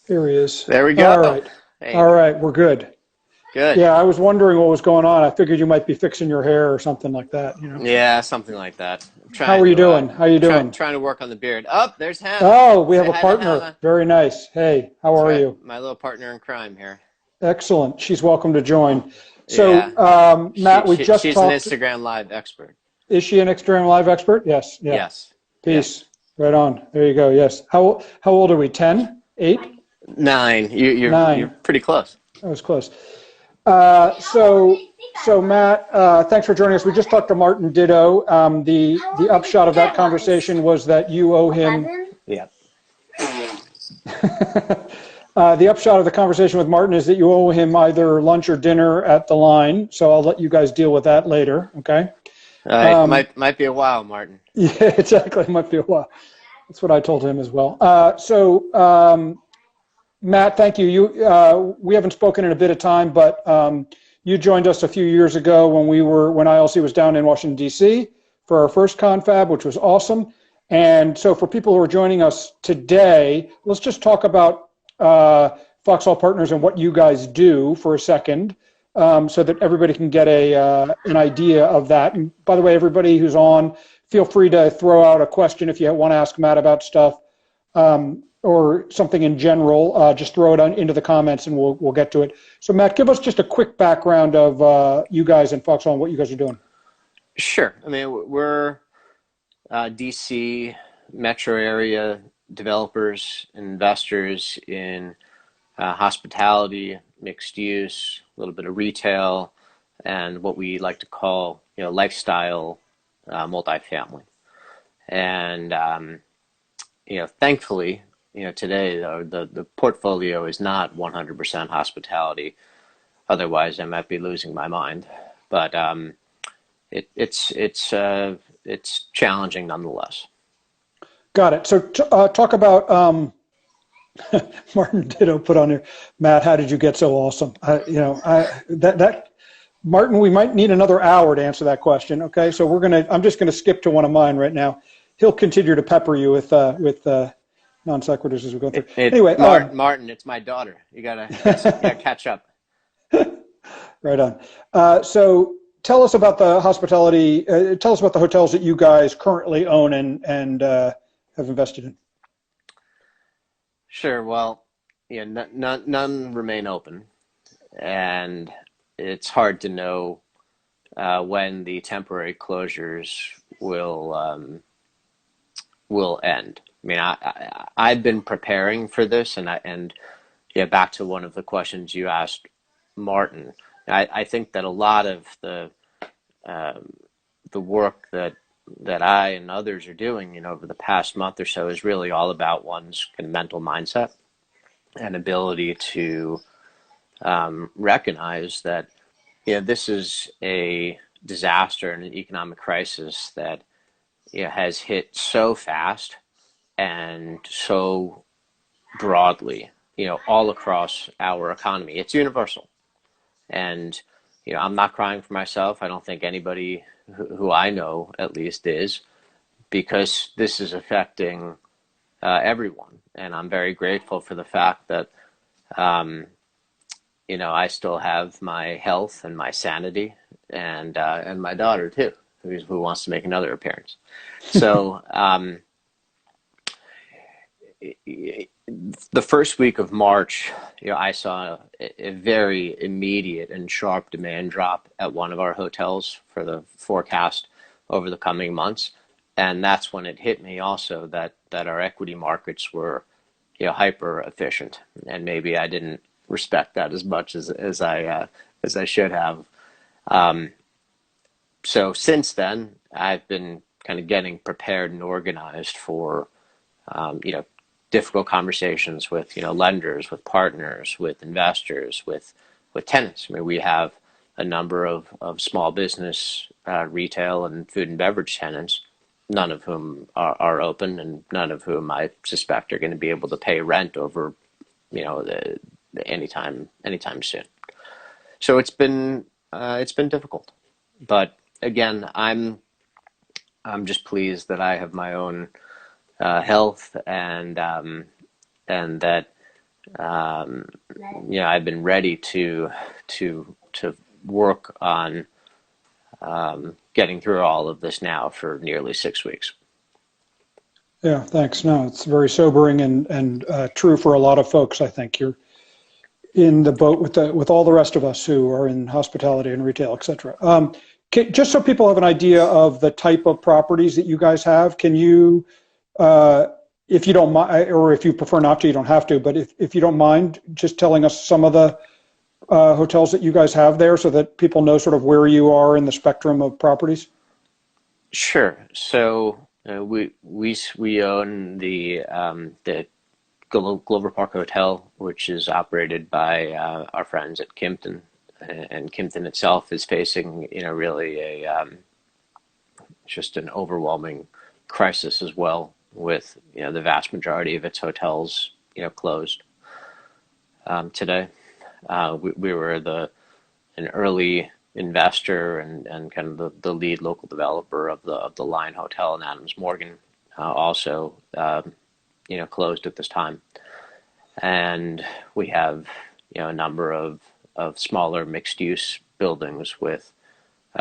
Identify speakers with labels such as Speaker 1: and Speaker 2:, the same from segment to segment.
Speaker 1: Here he is.
Speaker 2: There we
Speaker 1: All
Speaker 2: go.
Speaker 1: right.
Speaker 2: Hey,
Speaker 1: All right. We're good.
Speaker 2: good.
Speaker 1: Yeah, I was wondering what was going on. I figured you might be fixing your hair or something like that, you know.
Speaker 2: Yeah, something like that. I'm
Speaker 1: How are you doing? How you doing?
Speaker 2: trying to work on the beard. Oh, there's Hannah.
Speaker 1: Oh, we have
Speaker 2: Say
Speaker 1: a
Speaker 2: hi to
Speaker 1: partner.
Speaker 2: Hannah.
Speaker 1: Very nice. Hey, how
Speaker 2: That's
Speaker 1: are
Speaker 2: right,
Speaker 1: you?
Speaker 2: my little partner in crime here.
Speaker 1: Excellent. She's welcome to join.
Speaker 2: Yeah,
Speaker 1: So, Matt, we just
Speaker 2: she's an
Speaker 1: talked.
Speaker 2: Instagram live expert.
Speaker 1: Is she an Extreme Live expert? Yes. Yeah.
Speaker 2: Yes,
Speaker 1: Peace.
Speaker 2: yes.
Speaker 1: Right on. There you go. Yes. How old are we? 10? 8?
Speaker 2: 9. You're
Speaker 1: 9.
Speaker 2: pretty close.
Speaker 1: That was close. Uh, so, so Matt, thanks for joining us. We just talked to Martin Ditto. The upshot of that conversation was that you owe him.
Speaker 2: Yeah.
Speaker 1: The upshot of the conversation with Martin is that you owe him either lunch or dinner at the line. So I'll let you guys deal with that later. Okay.
Speaker 2: All right. Might be a while, Martin.
Speaker 1: Yeah, exactly. It might be a while. That's what I told him as well. Matt, thank you. We haven't spoken in a bit of time, but you joined us a few years ago when ILC was down in Washington, D.C. for our first confab, which was awesome. And so for people who are joining us today, let's just talk about Foxhall Partners and what you guys do for a second, so that everybody can get an idea of that. And by the way, everybody who's on, feel free to throw out a question if you want to ask Matt about stuff. Or something in general, just throw it into the comments and we'll get to it. So Matt, give us just a quick background of you guys in Foxhall and what you guys are doing.
Speaker 2: Sure. I mean, we're DC metro area developers, investors in hospitality, mixed use, a little bit of retail, and what we like to call, lifestyle multifamily. And thankfully, today the portfolio is not 100% hospitality. Otherwise, I might be losing my mind. But it's challenging nonetheless.
Speaker 1: Got it. So talk about Martin Ditto put on here. Matt, how did you get so awesome? Martin, we might need another hour to answer that question. Okay, so I'm just gonna skip to one of mine right now. He'll continue to pepper you with non sequiturs as we go through. Anyway,
Speaker 2: Martin, it's my daughter. You gotta catch up.
Speaker 1: Right on. So tell us about the hospitality. Tell us about the hotels that you guys currently own and have invested in.
Speaker 2: Sure. Well, none remain open, and it's hard to know when the temporary closures will end. I mean, I've been preparing for this, and back to one of the questions you asked, Martin. I think that a lot of the work that I and others are doing, over the past month or so, is really all about one's kind of mental mindset and ability to recognize that this is a disaster and an economic crisis that has hit so fast and so broadly, all across our economy. It's universal. And, I'm not crying for myself. I don't think anybody who I know at least is, because this is affecting everyone. And I'm very grateful for the fact that, I still have my health and my sanity and my daughter too, who wants to make another appearance. So, the first week of March, I saw a very immediate and sharp demand drop at one of our hotels for the forecast over the coming months. And that's when it hit me also that our equity markets were, hyper efficient. And maybe I didn't respect that as much as I should have. So since then, I've been kind of getting prepared and organized for, difficult conversations with lenders, with partners, with investors, with tenants. I mean, we have a number of small business, retail, and food and beverage tenants, none of whom are open, and none of whom I suspect are going to be able to pay rent over anytime soon. So it's been difficult, but again, I'm just pleased that I have my own health and that um, I've been ready to work on getting through all of this now for nearly 6 weeks.
Speaker 1: Yeah, thanks. No, it's very sobering and true for a lot of folks. I think you're in the boat with with all the rest of us who are in hospitality and retail, et cetera. Just so people have an idea of the type of properties that you guys have, can you, uh, if you don't mind, or if you prefer not to, you don't have to, but if you don't mind, just telling us some of the hotels that you guys have there so that people know sort of where you are in the spectrum of properties?
Speaker 2: Sure. So we own the Glover Park Hotel, which is operated by our friends at Kimpton, and Kimpton itself is facing really a just an overwhelming crisis as well, with the vast majority of its hotels closed today. We were an early investor and kind of the lead local developer of the Line Hotel in Adams Morgan, also closed at this time. And we have a number of smaller mixed use buildings with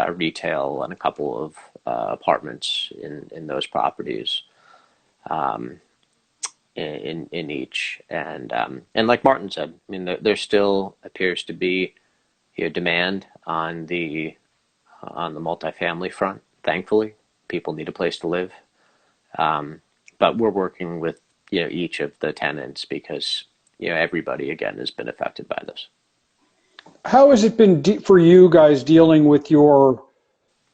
Speaker 2: retail and a couple of apartments in those properties, um, in each. And like Martin said, I mean, there still appears to be demand on the multifamily front. Thankfully, people need a place to live, but we're working with each of the tenants because everybody again has been affected by this.
Speaker 1: How has it been for you guys dealing with your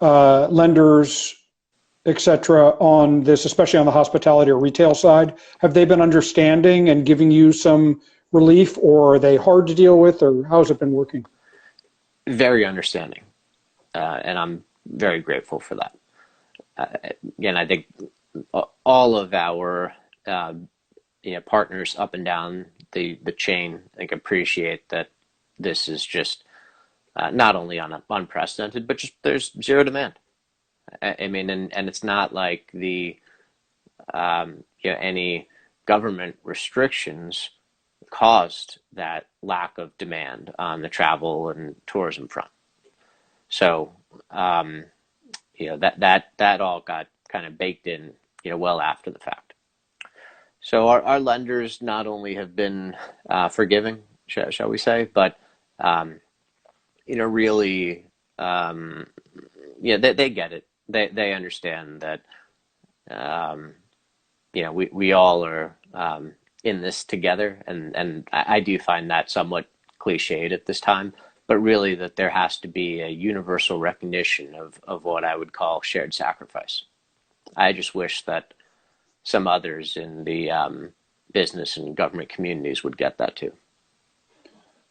Speaker 1: lenders, et cetera, on this, especially on the hospitality or retail side? Have they been understanding and giving you some relief, or are they hard to deal with, or how's it been working?
Speaker 2: Very understanding, and I'm very grateful for that. Again, I think all of our partners up and down the chain, I think, appreciate that this is just not only unprecedented, but just there's zero demand. I mean, and it's not like any government restrictions caused that lack of demand on the travel and tourism front. So that all got kind of baked in well after the fact. So our lenders not only have been forgiving, shall we say, but um, really, they get it. They understand that um, we all are in this together, and I do find that somewhat cliched at this time, but really that there has to be a universal recognition of what I would call shared sacrifice. I just wish that some others in the business and government communities would get that too.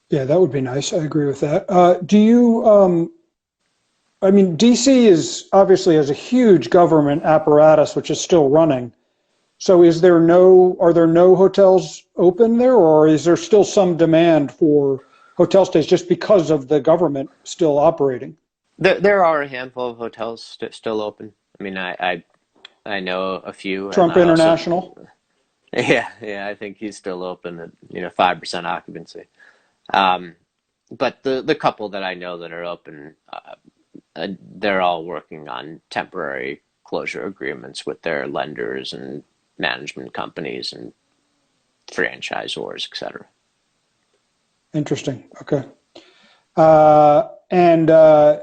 Speaker 1: Yeah, that would be nice. I agree with that. I mean, DC is obviously has a huge government apparatus, which is still running. So are there no hotels open there, or is there still some demand for hotel stays just because of the government still operating?
Speaker 2: There are a handful of hotels still open. I mean, I know a few, and
Speaker 1: Trump
Speaker 2: I also
Speaker 1: International?
Speaker 2: yeah, I think he's still open at 5% occupancy. Um, but the couple that I know that are open, they're all working on temporary closure agreements with their lenders and management companies and franchisors, et cetera.
Speaker 1: Interesting. Okay. And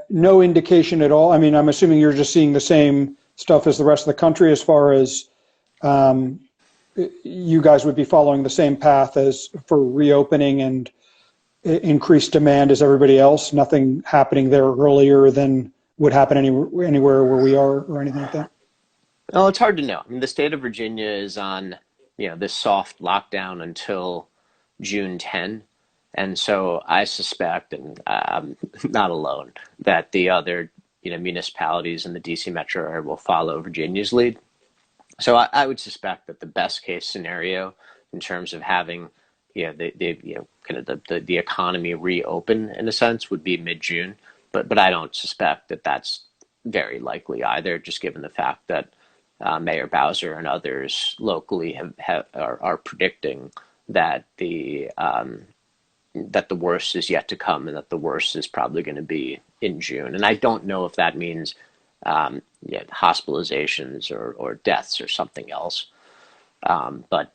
Speaker 1: no indication at all. I mean, I'm assuming you're just seeing the same stuff as the rest of the country as far as um, you guys would be following the same path as for reopening and increased demand as everybody else. Nothing happening there earlier than would happen anywhere where we are or anything like that.
Speaker 2: Well, it's hard to know. I mean, the state of Virginia is on, this soft lockdown until June 10. And so I suspect, and I'm not alone, that the other, municipalities in the DC metro area will follow Virginia's lead. So I would suspect that the best case scenario in terms of having, the kind of the economy reopen in a sense would be mid-June. But I don't suspect that that's very likely either, just given the fact that Mayor Bowser and others locally are predicting that the worst is yet to come, and that the worst is probably going to be in June. And I don't know if that means yeah, hospitalizations or deaths or something else. But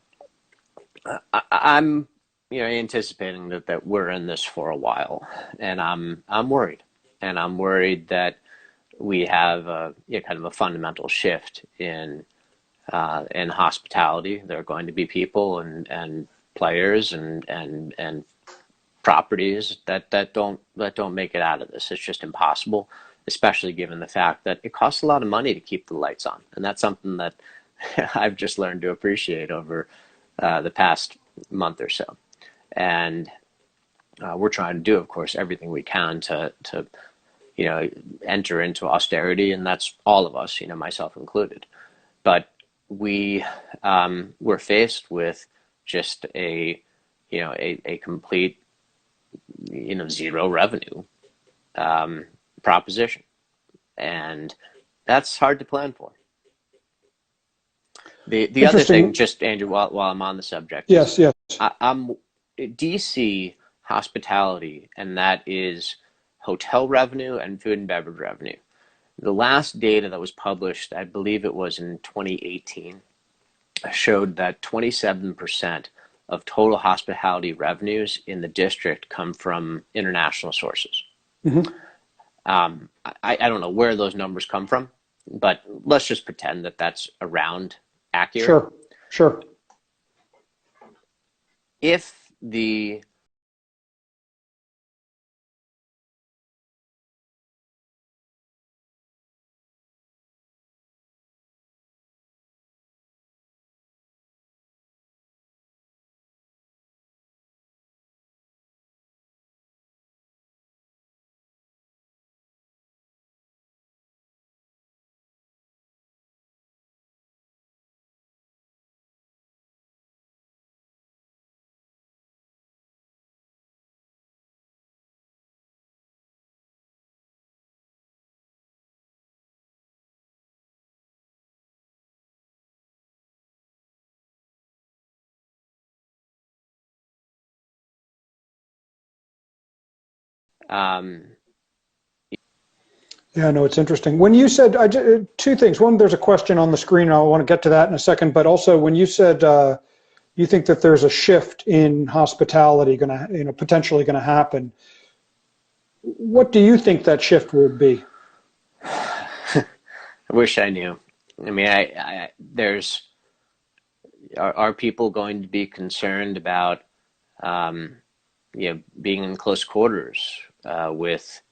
Speaker 2: I'm anticipating that we're in this for a while, and I'm worried, and I'm worried that we have kind of a fundamental shift in hospitality. There are going to be people and players and properties that don't make it out of this. It's just impossible, especially given the fact that it costs a lot of money to keep the lights on, and that's something that I've just learned to appreciate over the past month or so. And we're trying to do, of course, everything we can to enter into austerity, and that's all of us, myself included. But we're faced with just a complete zero revenue proposition, and that's hard to plan for. The other thing,
Speaker 1: Interesting.
Speaker 2: just Andrew, while I'm on the subject, is
Speaker 1: Yes, yes.
Speaker 2: I'm DC hospitality, and that is hotel revenue and food and beverage revenue. The last data that was published, I believe it was in 2018, showed that 27% of total hospitality revenues in the district come from international sources.
Speaker 1: Hmm.
Speaker 2: I don't know where those numbers come from, but let's just pretend that that's around accurate.
Speaker 1: Sure, sure.
Speaker 2: If the um,
Speaker 1: Yeah, no, it's interesting. When you said two things. One, there's a question on the screen. I want to get to that in a second. But also, when you said you think that there's a shift in hospitality going to, potentially going to happen, what do you think that shift will be?
Speaker 2: I wish I knew. I mean, are people going to be concerned about being in close quarters with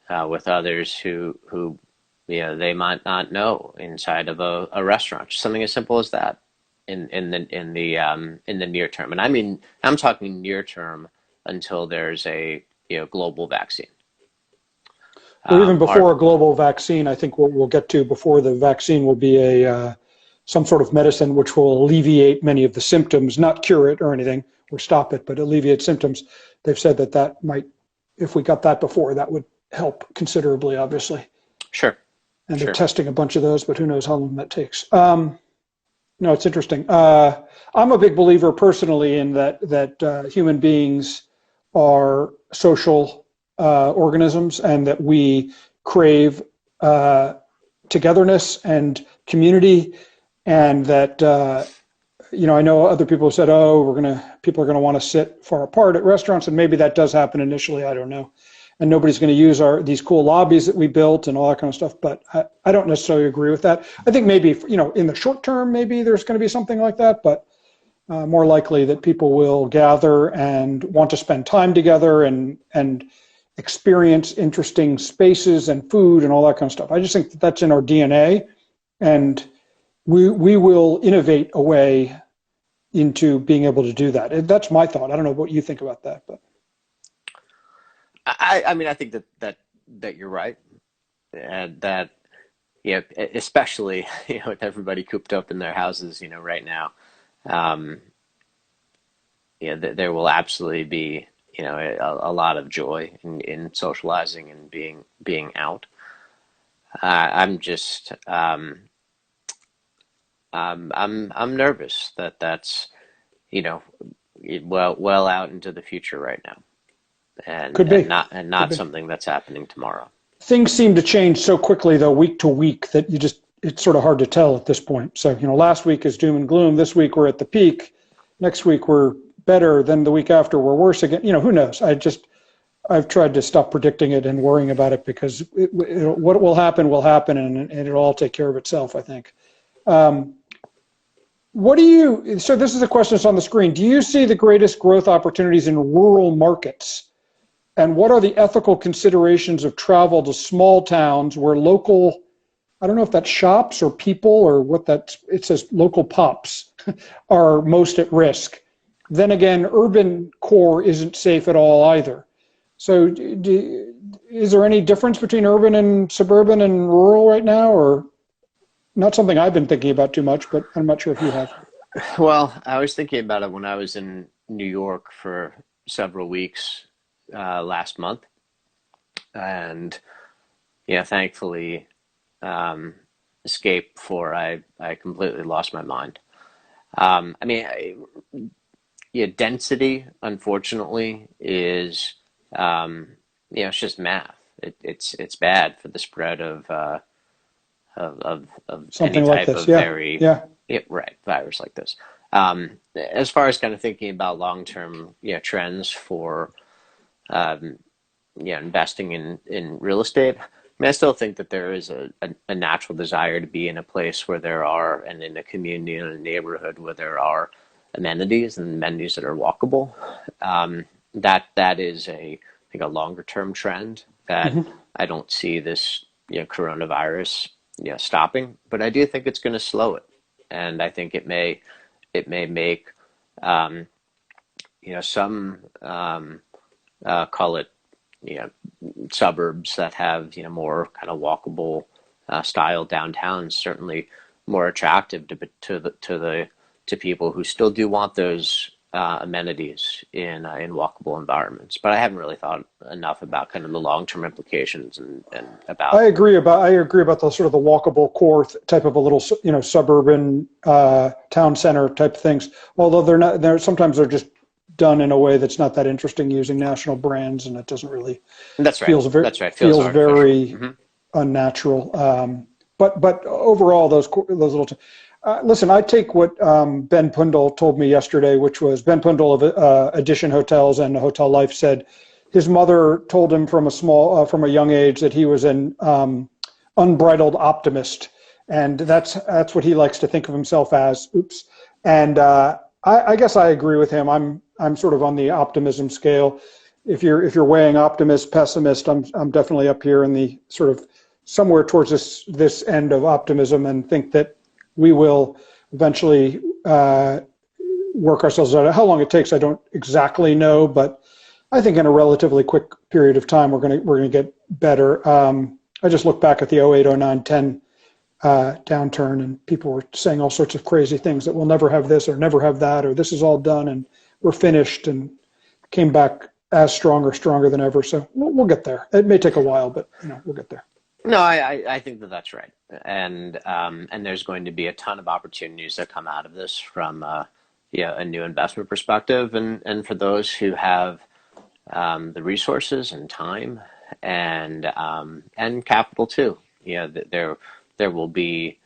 Speaker 2: others who they might not know inside of a restaurant? Just something as simple as that in the near term. And I mean, I'm talking near term until there's a global vaccine.
Speaker 1: Or even
Speaker 2: Our
Speaker 1: before a global vaccine, I think what we'll get to before the vaccine will be some sort of medicine which will alleviate many of the symptoms, not cure it or anything or stop it, but alleviate symptoms. They've said that that might, if we got that before, that would help considerably, obviously.
Speaker 2: Sure,
Speaker 1: And they're
Speaker 2: sure.
Speaker 1: testing a bunch of those, but who knows how long that takes. No, it's interesting. I'm a big believer personally in that human beings are social organisms, and that we crave togetherness and community, and that I know other people have said, "Oh, people are gonna want to sit far apart at restaurants," and maybe that does happen initially. I don't know, and nobody's going to use these cool lobbies that we built and all that kind of stuff. But I don't necessarily agree with that. I think maybe in the short term, maybe there's going to be something like that, but more likely that people will gather and want to spend time together and experience interesting spaces and food and all that kind of stuff. I just think that that's in our DNA, and we will innovate a way into being able to do that. And that's my thought. I don't know what you think about that, but
Speaker 2: I mean, I think that you're right, and that especially with everybody cooped up in their houses, right now, um, there will absolutely be a lot of joy in socializing and being out. I'm just I'm nervous that's you know well out into the future right now,
Speaker 1: Could be.
Speaker 2: and
Speaker 1: Could
Speaker 2: not
Speaker 1: be.
Speaker 2: something that's happening tomorrow.
Speaker 1: Things seem to change so quickly, though, week to week, that it's sort of hard to tell at this point. So, last week is doom and gloom. This week we're at the peak. Next week we're better. Then the week after we're worse again. Who knows? I've tried to stop predicting it and worrying about it, because what will happen, and it'll all take care of itself, I think. Um, so this is a question that's on the screen. Do you see the greatest growth opportunities in rural markets? And what are the ethical considerations of travel to small towns where local, I don't know if that's shops or people or it says local pops, are most at risk? Then again, urban core isn't safe at all either. So is there any difference between urban and suburban and rural right now, or not something I've been thinking about too much, but I'm not sure if you have.
Speaker 2: Well, I was thinking about it when I was in New York for several weeks last month, and thankfully escaped before I completely lost my mind. I mean, density, unfortunately, is it's just math. It's bad for the spread of any
Speaker 1: Something like
Speaker 2: type
Speaker 1: this,
Speaker 2: of
Speaker 1: yeah,
Speaker 2: very,
Speaker 1: yeah.
Speaker 2: right, virus like this. As far as kind of thinking about long-term trends for investing in real estate, I mean, I still think that there is a natural desire to be in a place where there are, and in a community and a neighborhood where there are amenities, and amenities that are walkable. That is I think a longer term trend that
Speaker 1: Hmm.
Speaker 2: I don't see this coronavirus stopping, but I do think it's going to slow it, and I think it may make some call it you know suburbs that have more kind of walkable style downtowns certainly more attractive to people who still do want those amenities in walkable environments. But I haven't really thought enough about kind of the long term implications and
Speaker 1: I
Speaker 2: about.
Speaker 1: agree about the sort of the walkable core type of a little suburban town center type things. Although sometimes they're just done in a way that's not that interesting, using national brands, and it doesn't really
Speaker 2: That's right. That's right. Feels
Speaker 1: feels
Speaker 2: artificial.
Speaker 1: very unnatural. But overall, those little. Listen, I take what Ben Pundle told me yesterday, which was Ben Pundle of Edition Hotels and Hotel Life said his mother told him from a young age that he was an unbridled optimist, and that's what he likes to think of himself as. Oops. And I guess I agree with him. I'm sort of on the optimism scale. If you're weighing optimist, pessimist, I'm definitely up here in the sort of somewhere towards this end of optimism, and think that we will eventually work ourselves out. How long it takes, I don't exactly know, but I think in a relatively quick period of time, we're gonna get better. I just look back at the 08, 09, 10 downturn, and people were saying all sorts of crazy things, that we'll never have this or never have that, or this is all done and we're finished, and came back as stronger than ever. So we'll get there. It may take a while, but we'll get there.
Speaker 2: No, I think that's right, and there's going to be a ton of opportunities that come out of this from a new investment perspective, and for those who have the resources and time and capital too. There will be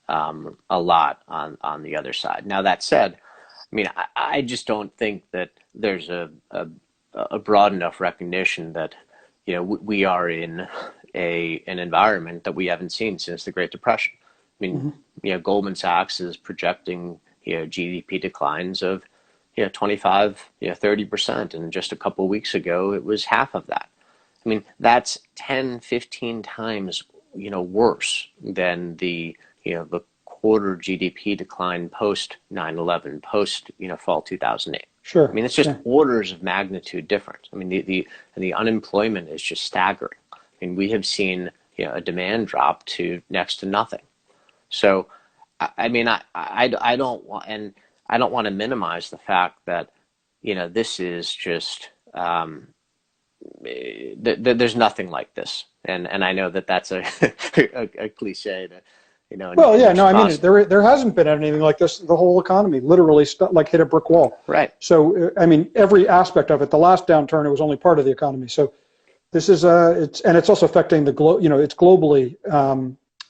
Speaker 2: a lot on the other side. Now that said, I mean, I just don't think that there's a broad enough recognition that we are in an environment that we haven't seen since the Great Depression. I mean, Goldman Sachs is projecting GDP declines of 25, 30%, and just a couple of weeks ago it was half of that. I mean, that's 10, 15 times worse than the quarter GDP decline post 9/11, post fall 2008.
Speaker 1: Sure.
Speaker 2: I mean, it's just
Speaker 1: Yeah.
Speaker 2: orders of magnitude different. I mean, the unemployment is just staggering. I mean, we have seen a demand drop to next to nothing. So, I mean, I don't want, and I don't want to minimize the fact that this is just there's nothing like this, and I know that that's a a cliche
Speaker 1: Well,
Speaker 2: in
Speaker 1: yeah, no, I mean,
Speaker 2: response.
Speaker 1: there hasn't been anything like this. The whole economy literally like hit a brick wall.
Speaker 2: Right.
Speaker 1: So, I mean, every aspect of it. The last downturn, it was only part of the economy. So, this is it's also affecting the globe. It's globally.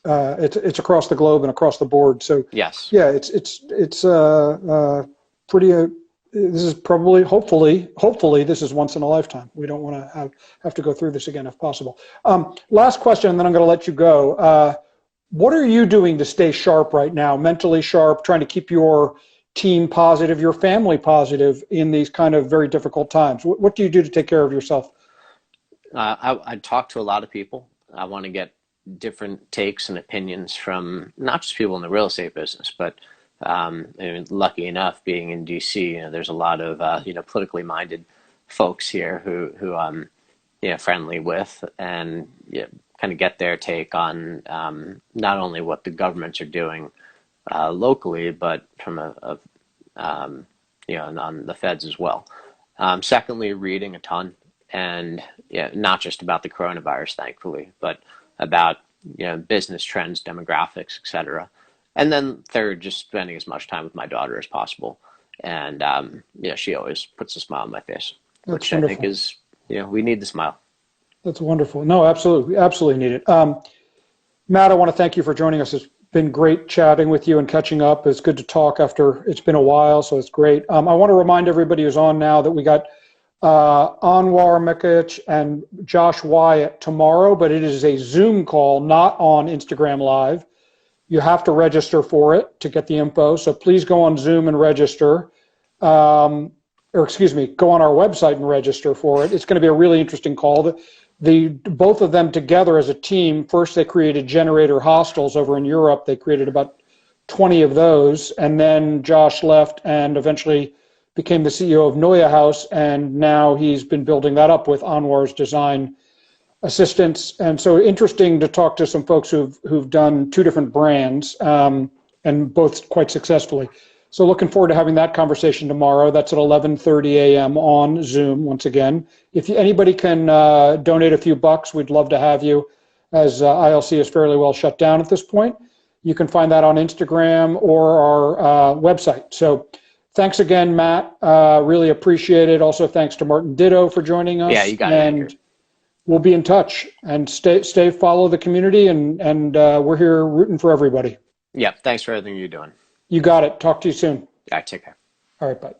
Speaker 1: It's across the globe and across the board. So,
Speaker 2: Yes.
Speaker 1: yeah, it's pretty. This is probably, hopefully, this is once in a lifetime. We don't want to have to go through this again if possible. Last question, and then I'm going to let you go. What are you doing to stay sharp right now, mentally sharp, trying to keep your team positive, your family positive in these kind of very difficult times? What do you do to take care of yourself?
Speaker 2: I talk to a lot of people. I want to get different takes and opinions from not just people in the real estate business, but I mean, lucky enough, being in DC, there's a lot of politically minded folks here who I'm friendly with, and kind of get their take on not only what the governments are doing locally, but from on the feds as well. Secondly, reading a ton, and not just about the coronavirus, thankfully, but about business trends, demographics, etc. And then third, just spending as much time with my daughter as possible. And she always puts a smile on my face,
Speaker 1: That's
Speaker 2: which
Speaker 1: wonderful.
Speaker 2: I think is, we need the smile.
Speaker 1: That's wonderful. No, absolutely, absolutely need it. Matt, I want to thank you for joining us. It's been great chatting with you and catching up. It's good to talk after it's been a while, so it's great. I want to remind everybody who's on now that we got Anwar Mekic and Josh Wyatt tomorrow, but it is a Zoom call, not on Instagram Live. You have to register for it to get the info, so please go on Zoom and register. Or excuse me, go on our website and register for it. It's going to be a really interesting call. Both of them together as a team, first they created generator hostels over in Europe. They created about 20 of those, and then Josh left and eventually became the CEO of Neue House, and now he's been building that up with Anwar's design assistants. And so interesting to talk to some folks who've done two different brands, and both quite successfully. So looking forward to having that conversation tomorrow. That's at 11:30 a.m. on Zoom once again. If anybody can donate a few bucks, we'd love to have you, as ILC is fairly well shut down at this point. You can find that on Instagram or our website. So thanks again, Matt. Really appreciate it. Also, thanks to Martin Ditto for joining us.
Speaker 2: Yeah, you got it.
Speaker 1: And we'll be in touch, and follow the community, and we're here rooting for everybody.
Speaker 2: Yeah, thanks for everything you're doing.
Speaker 1: You got it. Talk to you soon.
Speaker 2: Yeah, take care.
Speaker 1: All right, bye.